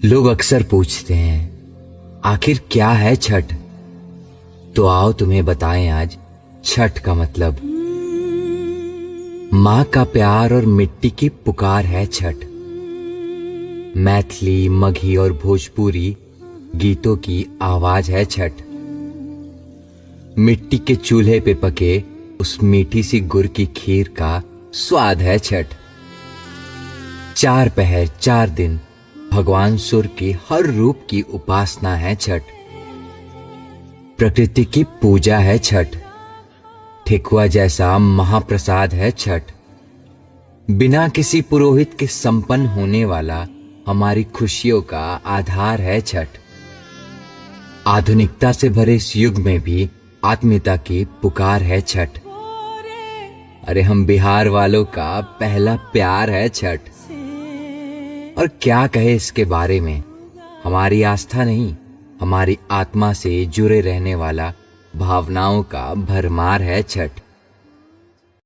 लोग अक्सर पूछते हैं आखिर क्या है छठ। तो आओ तुम्हें बताएं आज छठ का मतलब। माँ का प्यार और मिट्टी की पुकार है छठ। मैथिली, मगही और भोजपुरी गीतों की आवाज है छठ। मिट्टी के चूल्हे पे पके उस मीठी सी गुड़ की खीर का स्वाद है छठ। 4 पहर 4 दिन भगवान सूर्य के हर रूप की उपासना है छठ। प्रकृति की पूजा है छठ। ठेकुआ जैसा महाप्रसाद है छठ। बिना किसी पुरोहित के संपन्न होने वाला हमारी खुशियों का आधार है छठ। आधुनिकता से भरे इस युग में भी आत्मीयता की पुकार है छठ। अरे हम बिहार वालों का पहला प्यार है छठ। और क्या कहे इसके बारे में, हमारी आस्था नहीं, हमारी आत्मा से जुड़े रहने वाला भावनाओं का भरमार है छठ।